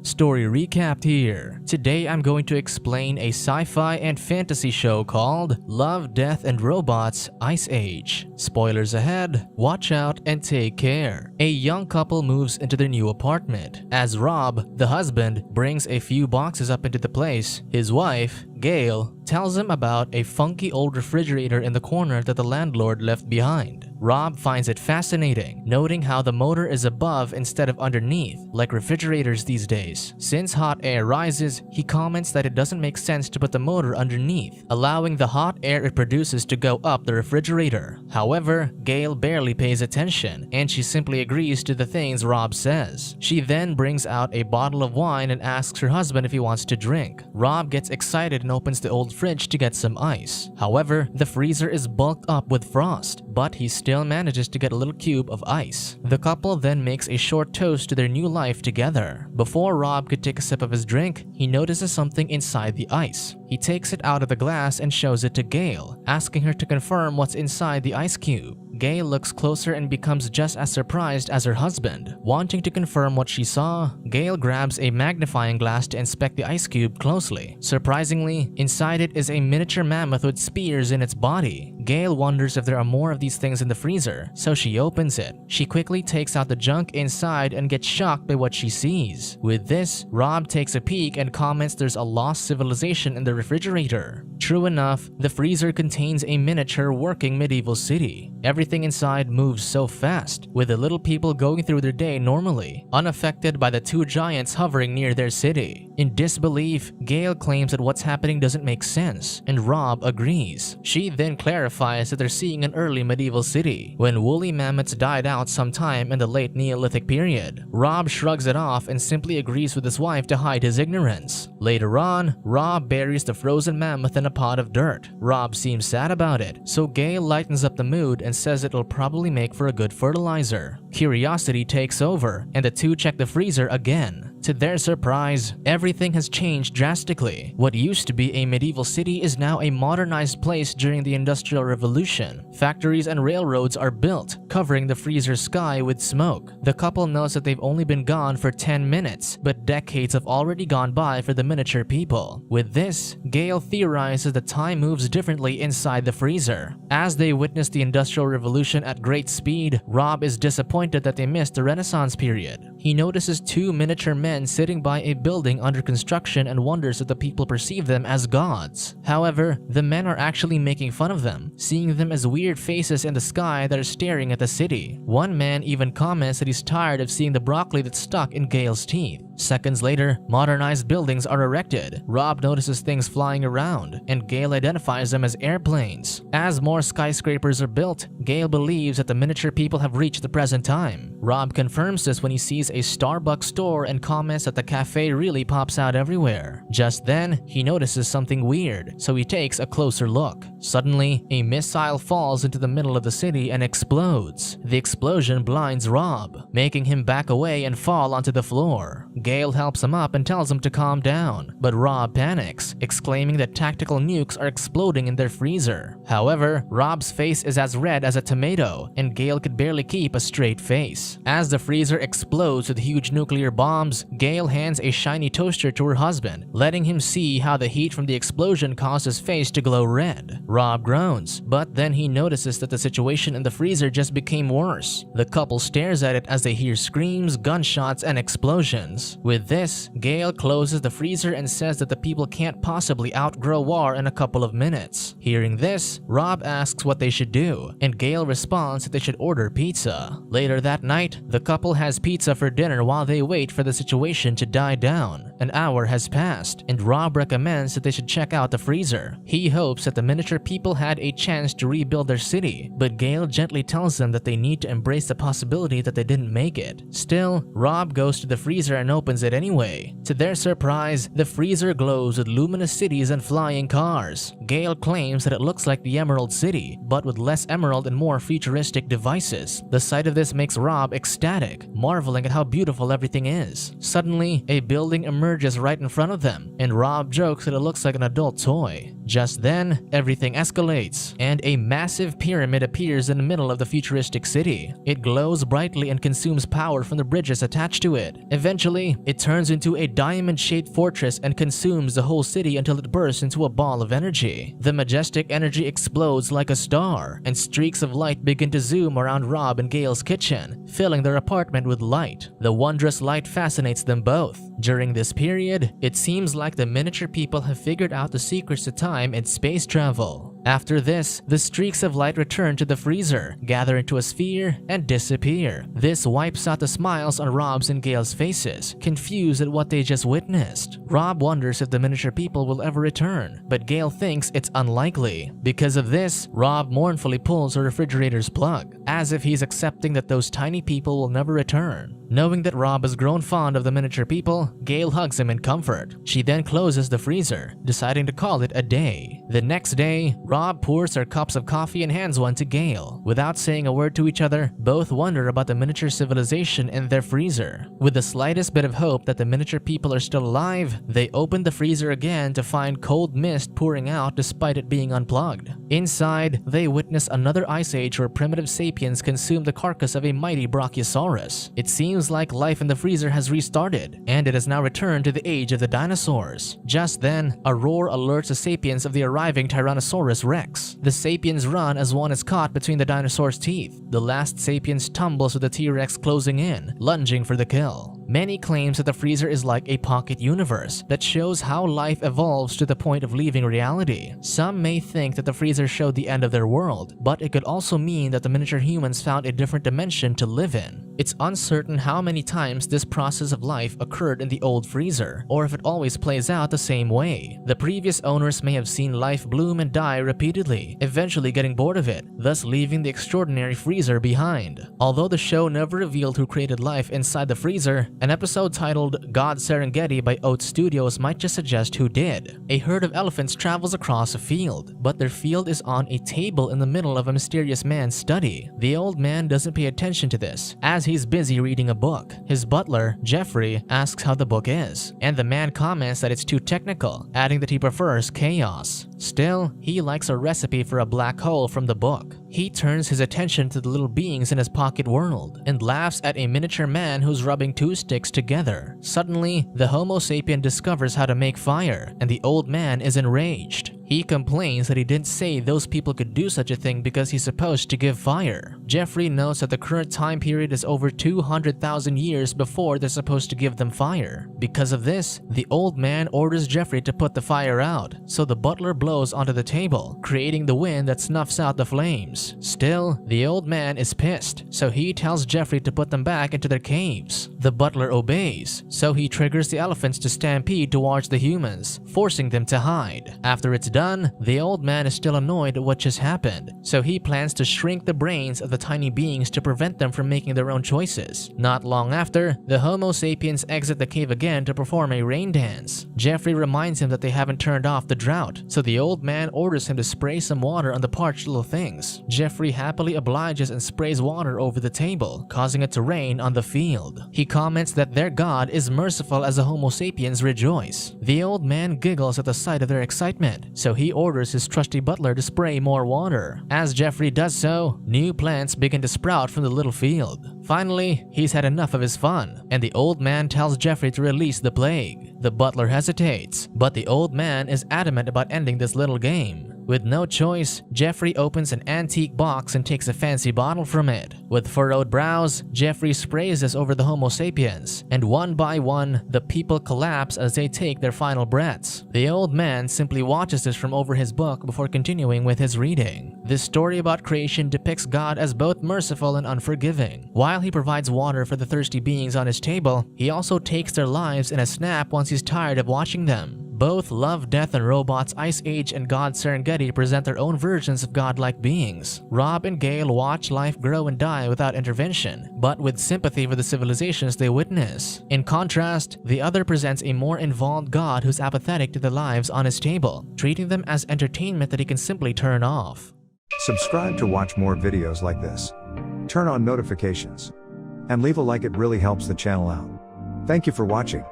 Story recapped here. Today I'm going to explain a sci-fi and fantasy show called Love, Death, and Robots Ice Age. Spoilers ahead, watch out and take care. A young couple moves into their new apartment. As Rob, the husband, brings a few boxes up into the place, his wife, Gail, tells him about a funky old refrigerator in the corner that the landlord left behind. Rob finds it fascinating, noting how the motor is above instead of underneath, like refrigerators these days. Since hot air rises, he comments that it doesn't make sense to put the motor underneath, allowing the hot air it produces to go up the refrigerator. However, Gail barely pays attention, and she simply agrees to the things Rob says. She then brings out a bottle of wine and asks her husband if he wants to drink. Rob gets excited and opens the old fridge to get some ice. However, the freezer is bulked up with frost, but he still manages to get a little cube of ice. The couple then makes a short toast to their new life together. Before Rob could take a sip of his drink, he notices something inside the ice. He takes it out of the glass and shows it to Gail, asking her to confirm what's inside the ice cube. Gail looks closer and becomes just as surprised as her husband. Wanting to confirm what she saw, Gail grabs a magnifying glass to inspect the ice cube closely. Surprisingly, inside it is a miniature mammoth with spears in its body. Gail wonders if there are more of these things in the freezer, so she opens it. She quickly takes out the junk inside and gets shocked by what she sees. With this, Rob takes a peek and comments there's a lost civilization in the refrigerator. True enough, the freezer contains a miniature working medieval city. Everything inside moves so fast, with the little people going through their day normally, unaffected by the two giants hovering near their city. In disbelief, Gail claims that what's happening doesn't make sense, and Rob agrees. She then clarifies that they're seeing an early medieval city, when woolly mammoths died out sometime in the late Neolithic period. Rob shrugs it off and simply agrees with his wife to hide his ignorance. Later on, Rob buries the frozen mammoth in a pot of dirt. Rob seems sad about it, so Gail lightens up the mood and says it'll probably make for a good fertilizer. Curiosity takes over, and the two check the freezer again. To their surprise, everything has changed drastically. What used to be a medieval city is now a modernized place during the Industrial Revolution. Factories and railroads are built, covering the freezer's sky with smoke. The couple knows that they've only been gone for 10 minutes, but decades have already gone by for the miniature people. With this, Gail theorizes that time moves differently inside the freezer. As they witness the Industrial Revolution at great speed, Rob is disappointed that they missed the Renaissance period. He notices two miniature men sitting by a building under construction and wonders if the people perceive them as gods. However, the men are actually making fun of them, seeing them as weird faces in the sky that are staring at the city. One man even comments that he's tired of seeing the broccoli that's stuck in Gail's teeth. Seconds later, modernized buildings are erected. Rob notices things flying around, and Gail identifies them as airplanes. As more skyscrapers are built, Gail believes that the miniature people have reached the present time. Rob confirms this when he sees a Starbucks store and comments that the cafe really pops out everywhere. Just then, he notices something weird, so he takes a closer look. Suddenly, a missile falls into the middle of the city and explodes. The explosion blinds Rob, making him back away and fall onto the floor. Gail helps him up and tells him to calm down, but Rob panics, exclaiming that tactical nukes are exploding in their freezer. However, Rob's face is as red as a tomato, and Gail could barely keep a straight face. As the freezer explodes with huge nuclear bombs, Gail hands a shiny toaster to her husband, letting him see how the heat from the explosion caused his face to glow red. Rob groans, but then he notices that the situation in the freezer just became worse. The couple stares at it as they hear screams, gunshots, and explosions. With this, Gail closes the freezer and says that the people can't possibly outgrow war in a couple of minutes. Hearing this, Rob asks what they should do, and Gail responds that they should order pizza. Later that night, the couple has pizza for dinner while they wait for the situation to die down. An hour has passed, and Rob recommends that they should check out the freezer. He hopes that the miniature people had a chance to rebuild their city, but Gail gently tells them that they need to embrace the possibility that they didn't make it. Still, Rob goes to the freezer and opens it anyway. To their surprise, the freezer glows with luminous cities and flying cars. Gale claims that it looks like the Emerald City, but with less emerald and more futuristic devices. The sight of this makes Rob ecstatic, marveling at how beautiful everything is. Suddenly, a building emerges right in front of them, and Rob jokes that it looks like an adult toy. Just then, everything escalates, and a massive pyramid appears in the middle of the futuristic city. It glows brightly and consumes power from the bridges attached to it. Eventually, it turns into a diamond-shaped fortress and consumes the whole city until it bursts into a ball of energy. The majestic energy explodes like a star, and streaks of light begin to zoom around Rob and Gale's kitchen, filling their apartment with light. The wondrous light fascinates them both. During this period, it seems like the miniature people have figured out the secrets to time and space travel. After this, the streaks of light return to the freezer, gather into a sphere, and disappear. This wipes out the smiles on Rob's and Gale's faces, confused at what they just witnessed. Rob wonders if the miniature people will ever return, but Gale thinks it's unlikely. Because of this, Rob mournfully pulls the refrigerator's plug, as if he's accepting that those tiny people will never return. Knowing that Rob has grown fond of the miniature people, Gale hugs him in comfort. She then closes the freezer, deciding to call it a day. The next day, Rob pours their cups of coffee and hands one to Gale. Without saying a word to each other, both wonder about the miniature civilization in their freezer. With the slightest bit of hope that the miniature people are still alive, they open the freezer again to find cold mist pouring out despite it being unplugged. Inside, they witness another ice age where primitive sapiens consumed the carcass of a mighty brachiosaurus. It seems like life in the freezer has restarted, and it has now returned to the age of the dinosaurs. Just then, a roar alerts the sapiens of the arriving Tyrannosaurus Rex. The sapiens run as one is caught between the dinosaur's teeth. The last sapiens tumbles with the T-Rex closing in, lunging for the kill. Many claims that the freezer is like a pocket universe that shows how life evolves to the point of leaving reality. Some may think that the freezer showed the end of their world, but it could also mean that the miniature humans found a different dimension to live in. It's uncertain how many times this process of life occurred in the old freezer, or if it always plays out the same way. The previous owners may have seen life bloom and die repeatedly, eventually getting bored of it, thus leaving the extraordinary freezer behind. Although the show never revealed who created life inside the freezer, an episode titled God Serengeti by Oat Studios might just suggest who did. A herd of elephants travels across a field, but their field is on a table in the middle of a mysterious man's study. The old man doesn't pay attention to this, as he's busy reading a book. His butler, Jeffrey, asks how the book is, and the man comments that it's too technical, adding that he prefers chaos. Still, he likes a recipe for a black hole from the book. He turns his attention to the little beings in his pocket world and laughs at a miniature man who's rubbing two sticks together. Suddenly, the Homo sapien discovers how to make fire, and the old man is enraged. He complains that he didn't say those people could do such a thing because he's supposed to give fire. Jeffrey notes that the current time period is over 200,000 years before they're supposed to give them fire. Because of this, the old man orders Jeffrey to put the fire out, so the butler blows onto the table, creating the wind that snuffs out the flames. Still, the old man is pissed, so he tells Jeffrey to put them back into their caves. The butler obeys, so he triggers the elephants to stampede towards the humans, forcing them to hide. After it's done, the old man is still annoyed at what just happened, so he plans to shrink the brains of the tiny beings to prevent them from making their own choices. Not long after, the Homo sapiens exit the cave again to perform a rain dance. Jeffrey reminds him that they haven't turned off the drought, so the old man orders him to spray some water on the parched little things. Jeffrey happily obliges and sprays water over the table, causing it to rain on the field. He comments that their god is merciful as the Homo sapiens rejoice. The old man giggles at the sight of their excitement, so he orders his trusty butler to spray more water. As Jeffrey does so, new plants begin to sprout from the little field. Finally, he's had enough of his fun, and the old man tells Jeffrey to release the plague. The butler hesitates, but the old man is adamant about ending this little game. With no choice, Jeffrey opens an antique box and takes a fancy bottle from it. With furrowed brows, Jeffrey sprays this over the Homo sapiens, and one by one, the people collapse as they take their final breaths. The old man simply watches this from over his book before continuing with his reading. This story about creation depicts God as both merciful and unforgiving. While he provides water for the thirsty beings on his table, he also takes their lives in a snap once he's tired of watching them. Both Love, Death, and Robots, Ice Age, and God Serengeti present their own versions of godlike beings. Rob and Gale watch life grow and die without intervention, but with sympathy for the civilizations they witness. In contrast, the other presents a more involved god who's apathetic to the lives on his table, treating them as entertainment that he can simply turn off. Subscribe to watch more videos like this. Turn on notifications. And leave a like, it really helps the channel out. Thank you for watching.